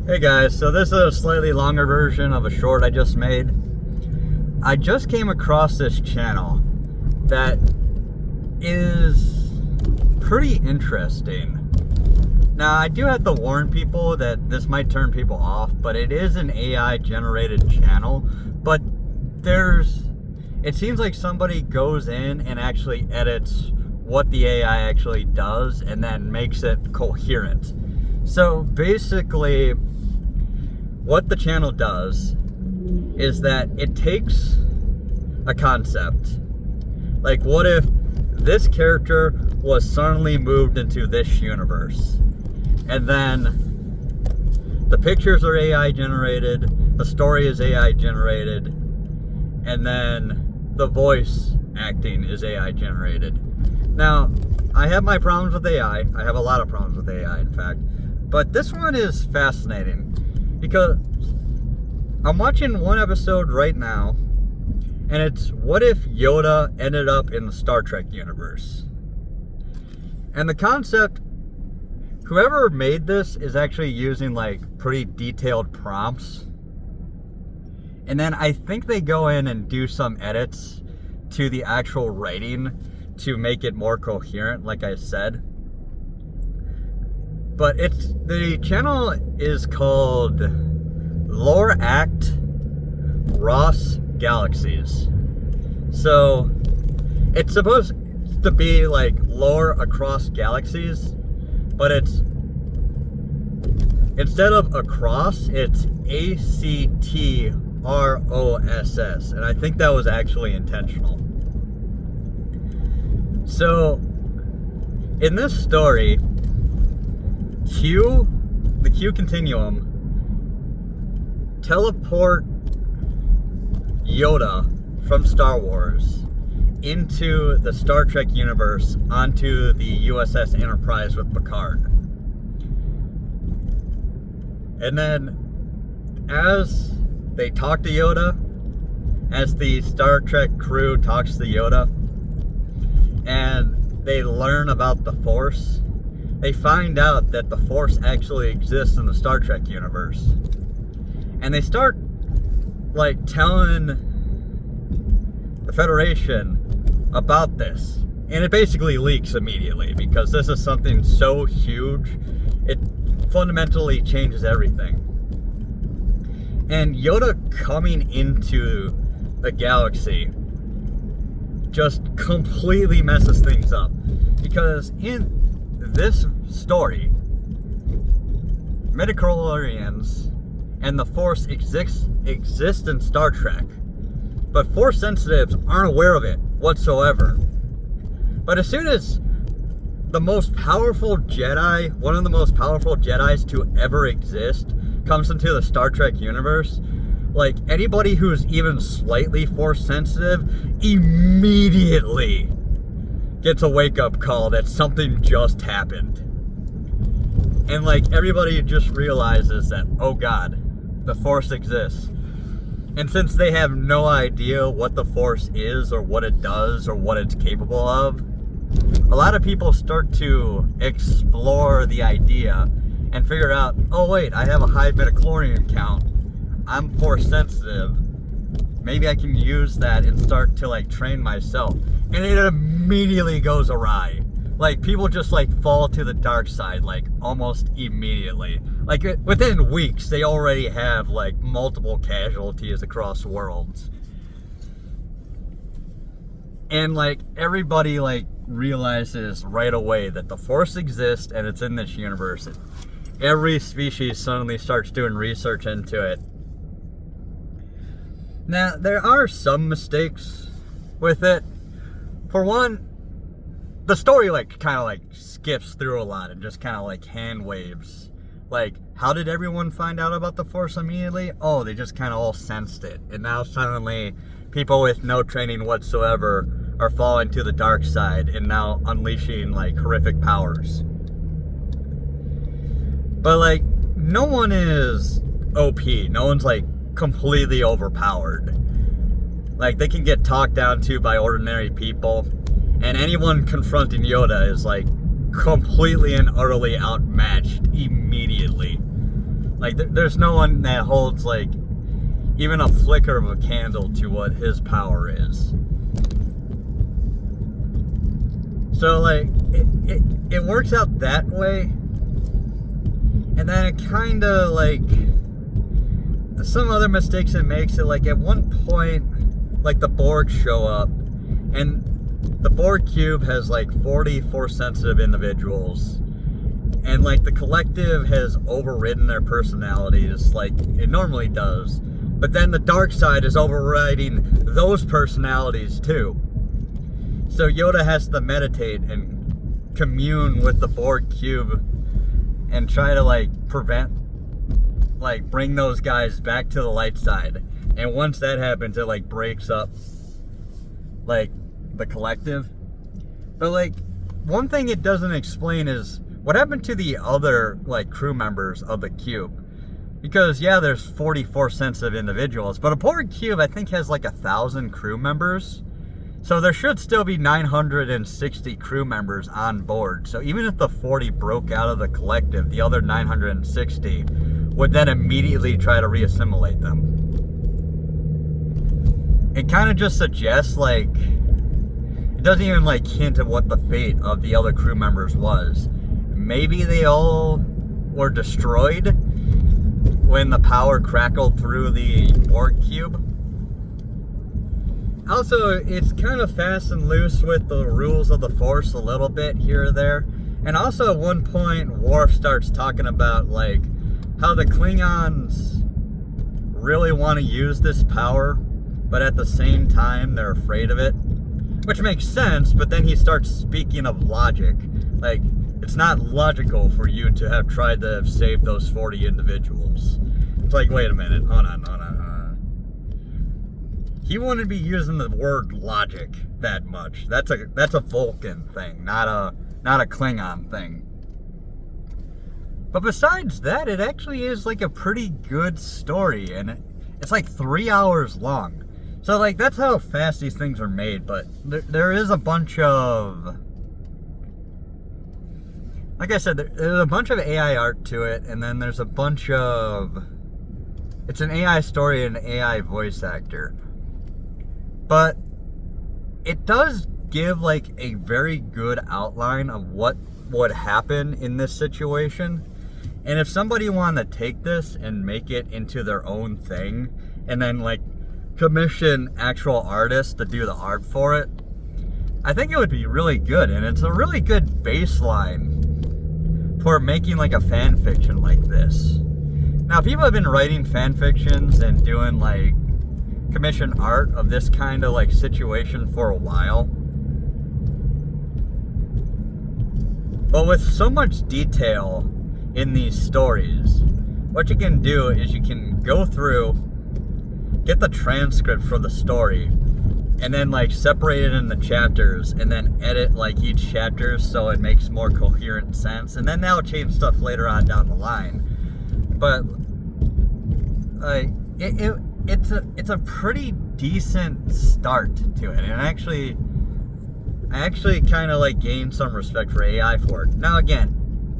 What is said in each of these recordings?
Hey guys, so this is a slightly longer version of a short I just made. I just came across this channel that is pretty interesting. Now, I do have to warn people that this might turn people off, but it is an AI generated channel, but it seems like somebody goes in and actually edits what the AI actually does and then makes it coherent. So basically, what the channel does is that it takes a concept. Like, what if this character was suddenly moved into this universe? And then the pictures are AI generated, the story is AI generated, and then the voice acting is AI generated. Now, I have my problems with AI. I have a lot of problems with AI, in fact. But this one is fascinating because I'm watching one episode right now, and it's what if Yoda ended up in the Star Trek universe? And the concept, whoever made this is actually using like pretty detailed prompts. And then I think they go in and do some edits to the actual writing to make it more coherent, like I said. But the channel is called Lore Act Ross Galaxies. So it's supposed to be like lore across galaxies, but it's instead of across, it's ACTROSS, and I think that was actually intentional. So in this story, the Q continuum, teleport Yoda from Star Wars into the Star Trek universe onto the USS Enterprise with Picard. And then as they talk to Yoda, as the Star Trek crew talks to Yoda, and they learn about the Force, they find out that the Force actually exists in the Star Trek universe. And they start like telling the Federation about this. And it basically leaks immediately because this is something so huge, it fundamentally changes everything. And Yoda coming into the galaxy just completely messes things up. Because in this story, midichlorians and the Force exist in Star Trek, but Force sensitives aren't aware of it whatsoever. But as soon as the most powerful Jedi, one of the most powerful Jedis to ever exist, comes into the Star Trek universe, like anybody who's even slightly Force sensitive immediately gets a wake-up call that something just happened. And like everybody just realizes that, oh god, the Force exists. And since they have no idea what the Force is or what it does or what it's capable of, a lot of people start to explore the idea and figure out, oh wait, I have a high midichlorian count, I'm Force sensitive, maybe I can use that and start to like train myself. And it immediately goes awry. Like, people just like fall to the dark side like almost immediately. Like within weeks they already have like multiple casualties across worlds. And like everybody like realizes right away that the Force exists and it's in this universe. Every species suddenly starts doing research into it. Now, there are some mistakes with it. For one, the story like kind of like skips through a lot and just kind of like hand waves. Like, how did everyone find out about the Force immediately? Oh, they just kind of all sensed it. And now suddenly people with no training whatsoever are falling to the dark side and now unleashing like horrific powers. But like, no one is OP. No one's like completely overpowered. Like, they can get talked down to by ordinary people, and anyone confronting Yoda is like completely and utterly outmatched immediately. Like, there's no one that holds, like, even a flicker of a candle to what his power is. So, like, it works out that way. And then it kind of, like, some other mistakes it makes it, like, at one point, like, the Borg show up, and the Borg cube has, like, 40 Force-sensitive individuals. And, like, the collective has overridden their personalities like it normally does. But then the dark side is overriding those personalities, too. So Yoda has to meditate and commune with the Borg cube and try to, like, bring those guys back to the light side. And once that happens, it, like, breaks up, like, the collective. But, like, one thing it doesn't explain is what happened to the other, like, crew members of the cube. Because, yeah, there's 44 sensitive individuals, but a Borg cube, I think, has, like, 1,000 crew members. So there should still be 960 crew members on board. So even if the 40 broke out of the collective, the other 960 would then immediately try to reassimilate them. It kind of just suggests, like, it doesn't even, like, hint at what the fate of the other crew members was. Maybe they all were destroyed when the power crackled through the Borg cube. Also, it's kind of fast and loose with the rules of the Force a little bit here or there. And also at one point, Worf starts talking about, like, how the Klingons really want to use this power, but at the same time, they're afraid of it. Which makes sense, but then he starts speaking of logic. Like, it's not logical for you to have tried to have saved those 40 individuals. It's like, wait a minute, hold on. He wouldn't be using the word logic that much. That's a Vulcan thing, not a Klingon thing. But besides that, it actually is, like, a pretty good story, and it's like 3 hours long. So, like, that's how fast these things are made, but there is a bunch of, like I said, there's a bunch of AI art to it, and then there's a bunch of, it's an AI story and an AI voice actor. But it does give, like, a very good outline of what would happen in this situation. And if somebody wanted to take this and make it into their own thing, and then, like, commission actual artists to do the art for it, I think it would be really good. And it's a really good baseline for making, like, a fan fiction like this. Now, people have been writing fan fictions and doing, like, commission art of this kind of, like, situation for a while. But with so much detail in these stories, what you can do is you can go through, get the transcript for the story, and then, like, separate it into chapters, and then edit, like, each chapter so it makes more coherent sense, and then that'll change stuff later on down the line. But, like, it's a pretty decent start to it, and I actually kind of, like, gained some respect for AI for it. Now, again,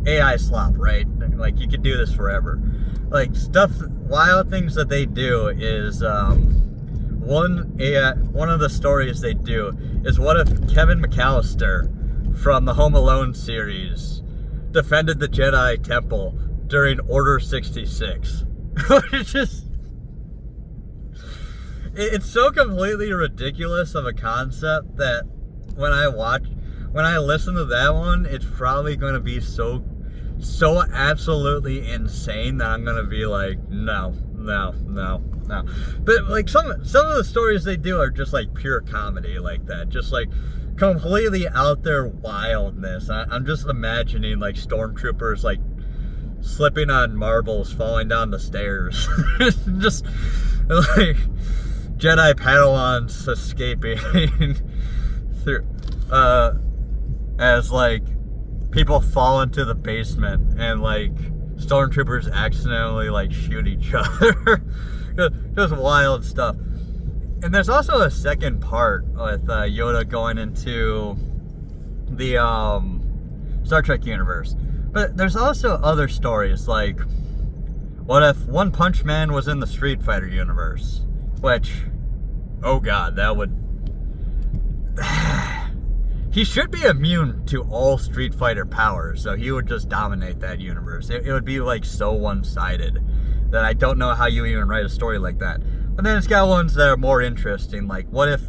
AI slop, right? Like, you could do this forever. Like, wild things that they do is, one of the stories they do is, what if Kevin McAllister from the Home Alone series defended the Jedi Temple during Order 66? Which is, it's so completely ridiculous of a concept that when I listen to that one, it's probably going to be so absolutely insane that I'm going to be like, no. But, like, some of the stories they do are just, like, pure comedy like that. Just, like, completely out there wildness. I'm just imagining, like, stormtroopers, like, slipping on marbles, falling down the stairs. Just, like, Jedi Padawans escaping through, as, like, people fall into the basement and, like, stormtroopers accidentally, like, shoot each other. Just wild stuff. And there's also a second part with Yoda going into the Star Trek universe. But there's also other stories, like What if One Punch Man was in the Street Fighter universe? Which, oh god, that would... He should be immune to all Street Fighter powers, so he would just dominate that universe. It would be like so one-sided that I don't know how you even write a story like that. But then it's got ones that are more interesting, like what if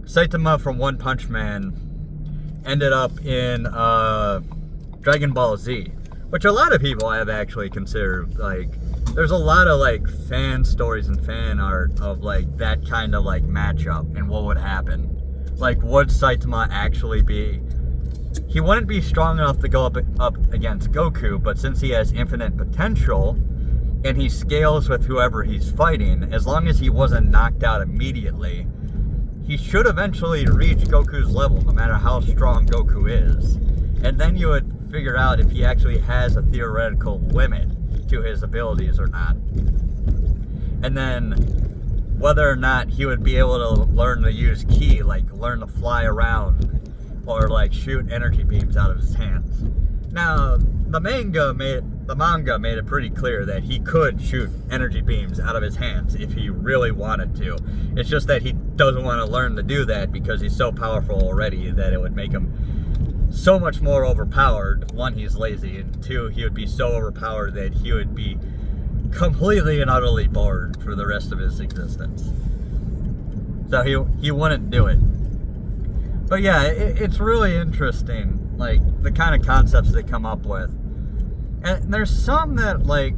Saitama from One Punch Man ended up in Dragon Ball Z, which a lot of people have actually considered. Like, there's a lot of like fan stories and fan art of like that kind of like matchup and what would happen. Like, would Saitama actually be... He wouldn't be strong enough to go up against Goku, but since he has infinite potential, and he scales with whoever he's fighting, as long as he wasn't knocked out immediately, he should eventually reach Goku's level, no matter how strong Goku is. And then you would figure out if he actually has a theoretical limit to his abilities or not. And then whether or not he would be able to learn to use ki, like learn to fly around, or like shoot energy beams out of his hands. Now, the manga made it pretty clear that he could shoot energy beams out of his hands if he really wanted to. It's just that he doesn't want to learn to do that because he's so powerful already that it would make him so much more overpowered. One, he's lazy, and two, he would be so overpowered that he would be completely and utterly bored for the rest of his existence. So he wouldn't do it. But yeah, it's really interesting, like the kind of concepts they come up with. And there's some that like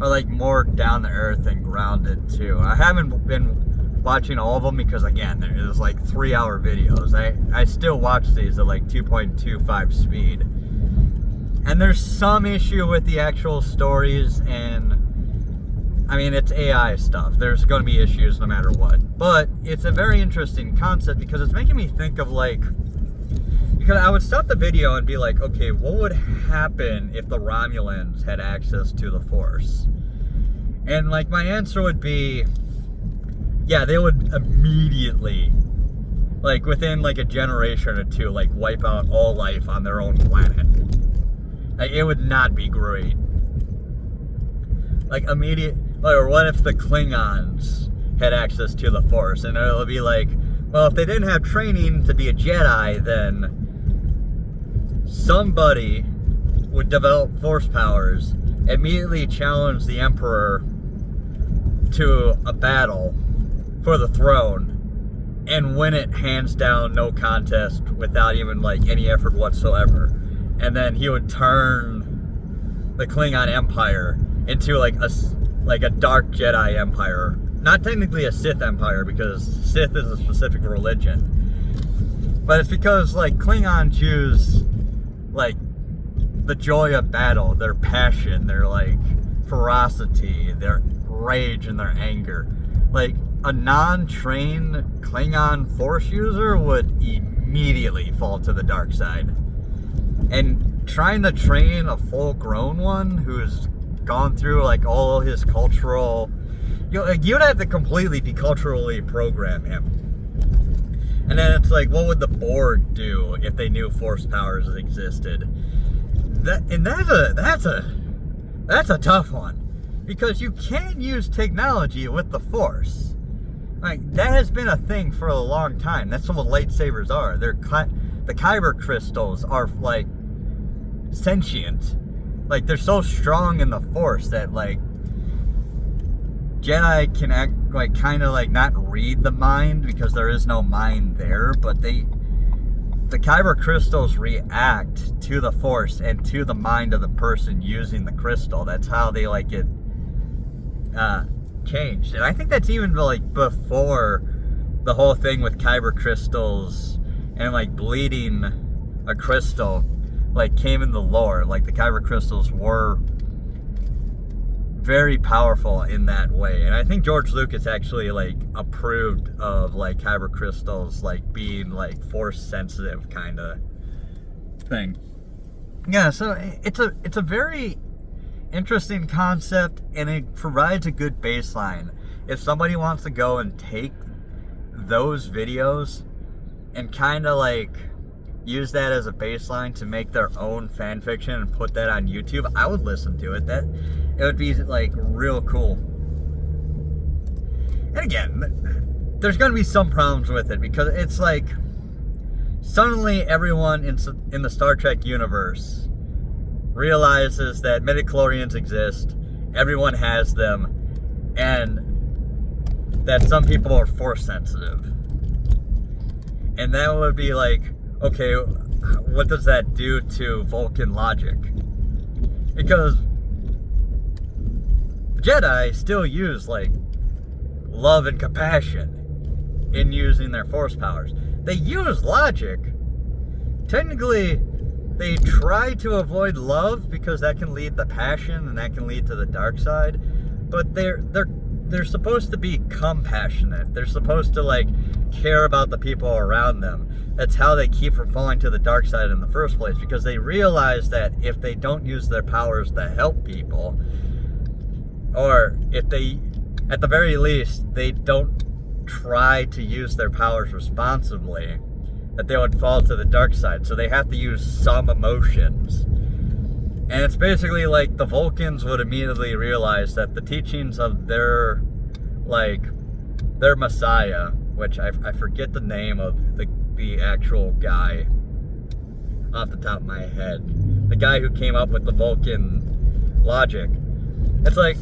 are like more down to earth and grounded too. I haven't been watching all of them because again, there's like 3-hour videos. I still watch these at like 2.25 speed. And there's some issue with the actual stories, and I mean, it's AI stuff. There's going to be issues no matter what. But it's a very interesting concept because it's making me think of like, because I would stop the video and be like, okay, what would happen if the Romulans had access to the Force? And like my answer would be, yeah, they would immediately, like within like a generation or two, like wipe out all life on their own planet. Like, it would not be great. Like or what if the Klingons had access to the Force? And it would be like, well, if they didn't have training to be a Jedi, then somebody would develop Force powers, immediately challenge the Emperor to a battle for the throne, and win it hands down, no contest, without even like any effort whatsoever. And then he would turn the Klingon Empire into like a dark Jedi Empire. Not technically a Sith Empire, because Sith is a specific religion. But it's because like Klingons use like the joy of battle, their passion, their like ferocity, their rage and their anger. Like a non-trained Klingon Force user would immediately fall to the dark side. And trying to train a full-grown one who's gone through like all his cultural, you'd have to completely deculturally program him. And then it's like, what would the Borg do if they knew Force powers existed? That's a tough one, because you can use technology with the Force. Like, that has been a thing for a long time. That's what lightsabers are. The kyber crystals are like sentient. Like, they're so strong in the Force that like Jedi can act like kind of like not read the mind, because there is no mind there, but the kyber crystals react to the Force and to the mind of the person using the crystal. That's how they like get changed. And I think that's even like before the whole thing with kyber crystals and like bleeding a crystal like came in the lore. Like, the kyber crystals were very powerful in that way. And I think George Lucas actually like approved of like kyber crystals like being like Force sensitive kind of thing. Yeah, so it's a very interesting concept, and it provides a good baseline if somebody wants to go and take those videos and kind of like use that as a baseline to make their own fan fiction and put that on YouTube, I would listen to it. It would be like real cool. And again, there's going to be some problems with it because it's like suddenly everyone in the Star Trek universe realizes that midichlorians exist, everyone has them, and that some people are force sensitive. And that would be like, okay, what does that do to Vulcan logic? Because Jedi still use like love and compassion in using their force powers. They use logic. Technically, they try to avoid love because that can lead to passion and that can lead to the dark side. But they're supposed to be compassionate. They're supposed to like care about the people around them. That's how they keep from falling to the dark side in the first place, because they realize that if they don't use their powers to help people, or if they, at the very least, they don't try to use their powers responsibly, that they would fall to the dark side. So they have to use some emotions. And it's basically like the Vulcans would immediately realize that the teachings of their messiah, which I forget the name of the actual guy off the top of my head, the guy who came up with the Vulcan logic. It's like,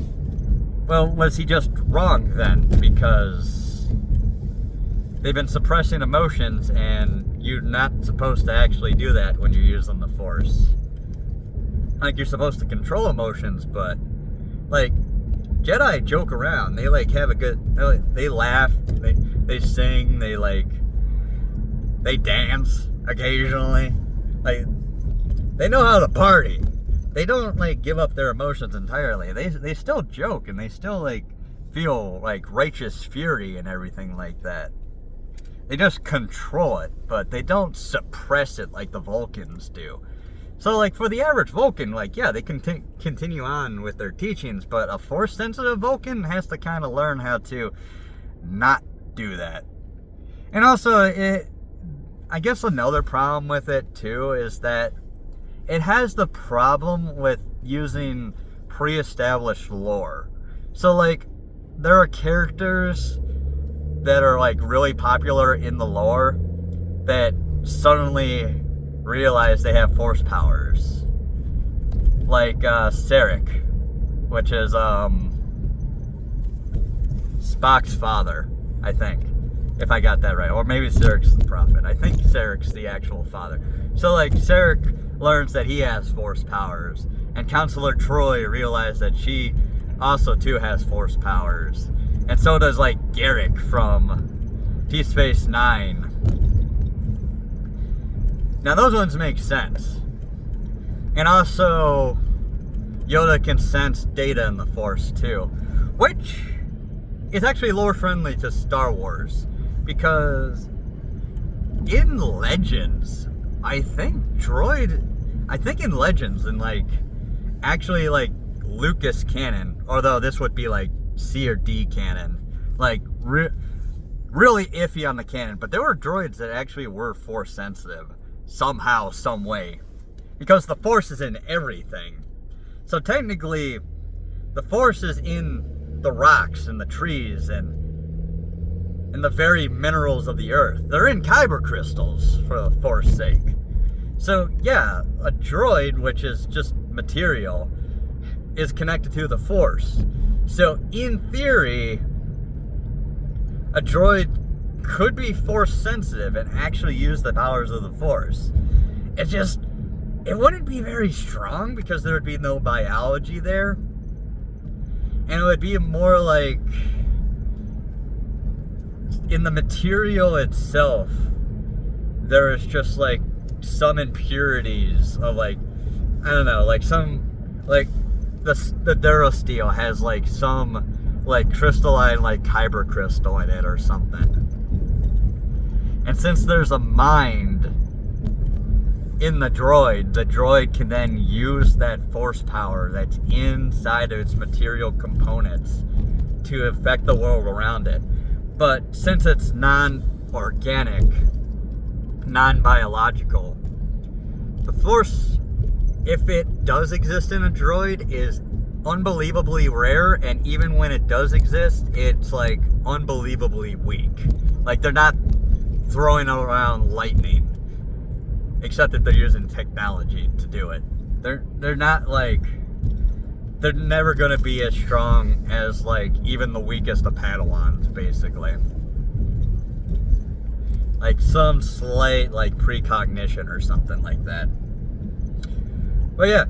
well, was he just wrong then? Because they've been suppressing emotions, and you're not supposed to actually do that when you're using the Force. Like, you're supposed to control emotions, but like Jedi joke around. They like have a good. They laugh. They sing. They dance occasionally. Like, they know how to party. They don't like give up their emotions entirely. They still joke, and they still like feel like righteous fury and everything like that. They just control it, but they don't suppress it like the Vulcans do. So, like, for the average Vulcan, like, yeah, they can continue on with their teachings, but a Force-sensitive Vulcan has to kind of learn how to not do that. And also, I guess another problem with it, too, is that it has the problem with using pre-established lore. So, like, there are characters that are, like, really popular in the lore that suddenly realize they have force powers, like Sarek, which is Spock's father, I think, if I got that right, or maybe Sarek's the prophet. I think Sarek's the actual father. So like Sarek learns that he has force powers, and Counselor Troy realized that she also too has force powers, and so does like Garrick from Deep Space Nine. Now, those ones make sense. And also, Yoda can sense data in the Force, too. Which is actually lore-friendly to Star Wars. Because in Legends, I think in Legends, and like, actually like Lucas canon, although this would be like C or D canon, like really iffy on the canon, but there were droids that actually were Force sensitive. Somehow, some way. Because the Force is in everything. So technically, the Force is in the rocks and the trees and in the very minerals of the earth. They're in kyber crystals, for the Force sake. So yeah, a droid, which is just material, is connected to the Force. So in theory, a droid could be Force sensitive and actually use the powers of the Force. It wouldn't be very strong because there would be no biology there. And it would be more like in the material itself, there is just like some impurities of like, I don't know, like some, like the Durasteel has like some like crystalline like kyber crystal in it or something. And since there's a mind in the droid can then use that force power that's inside of its material components to affect the world around it. But since it's non-organic, non-biological, The Force, if it does exist in a droid, is unbelievably rare, and even when it does exist, it's like unbelievably weak. Like, they're not throwing around lightning, except that they're using technology to do it. They're not like, they're never going to be as strong as like even the weakest of Padawans, basically. Like some slight like precognition or something like that. But yeah,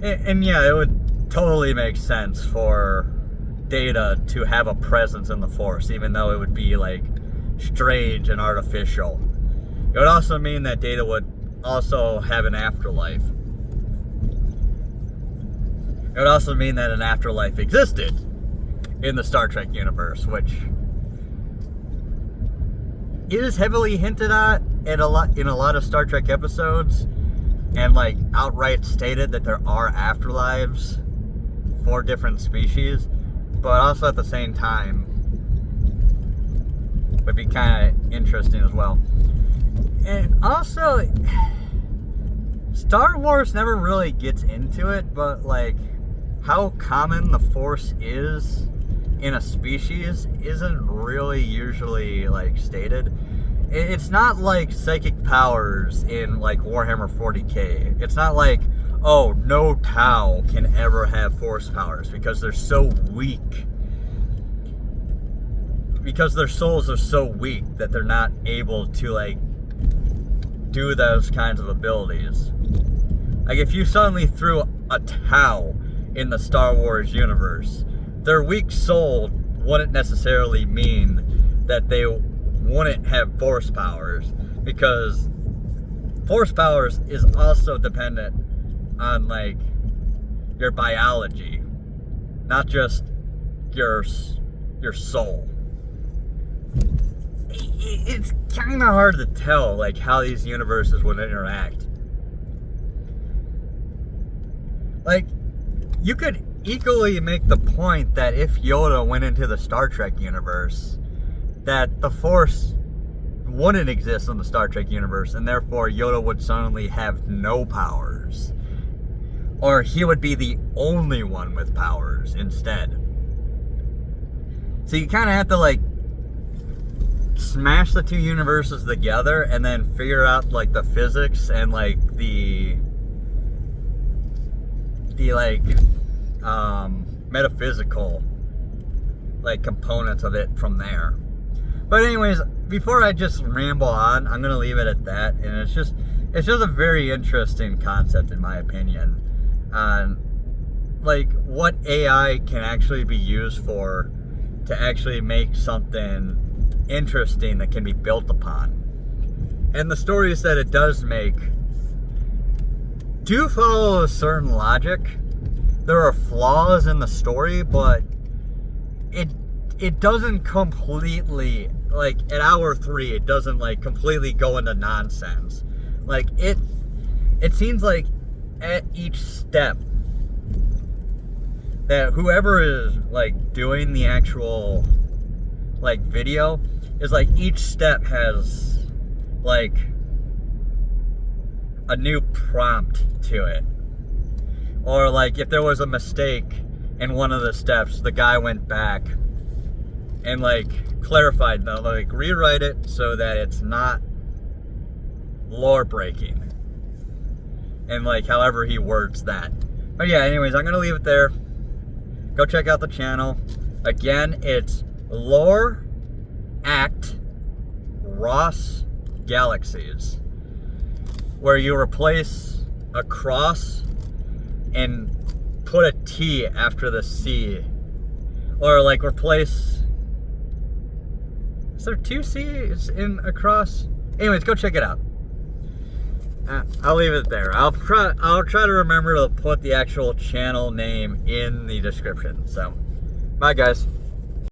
and yeah, it would totally make sense for Data to have a presence in the Force, even though it would be like strange and artificial. It would also mean that Data would also have an afterlife. It would also mean that an afterlife existed in the Star Trek universe, which is heavily hinted at in a lot of Star Trek episodes, and like outright stated that there are afterlives for different species, but also at the same time would be kind of interesting as well. And also, Star Wars never really gets into it, but like how common the Force is in a species isn't really usually like stated. It's not like psychic powers in like Warhammer 40k. It's not like, oh, no Tau can ever have Force powers because they're so weak. Because their souls are so weak that they're not able to like do those kinds of abilities. Like if you suddenly threw a Tau in the Star Wars universe, their weak soul wouldn't necessarily mean that they wouldn't have Force powers, because Force powers is also dependent on like your biology, not just your soul. It's kind of hard to tell like how these universes would interact. Like, you could equally make the point that if Yoda went into the Star Trek universe, that the Force wouldn't exist in the Star Trek universe, and therefore Yoda would suddenly have no powers. Or he would be the only one with powers instead. So you kind of have to like smash the two universes together and then figure out like the physics and like the like metaphysical like components of it from there. But anyways, before I just ramble on, I'm gonna leave it at that. And it's just a very interesting concept in my opinion, on like what AI can actually be used for to actually make something interesting that can be built upon. And the stories that it does make do follow a certain logic. There are flaws in the story, but it doesn't completely, like at hour 3, it doesn't like completely go into nonsense. Like it seems like at each step that whoever is like doing the actual like video is like each step has like a new prompt to it. Or like if there was a mistake in one of the steps, the guy went back and like clarified, like rewrite it so that it's not lore breaking, and like however he words that. But yeah, anyways, I'm gonna leave it there. Go check out the channel. Again, it's Lore Act Ross Galaxies, where you replace a cross and put a T after the C, or like replace, is there 2 C's in a cross? Anyways, go check it out. I'll leave it there. I'll try to remember to put the actual channel name in the description. So, bye guys.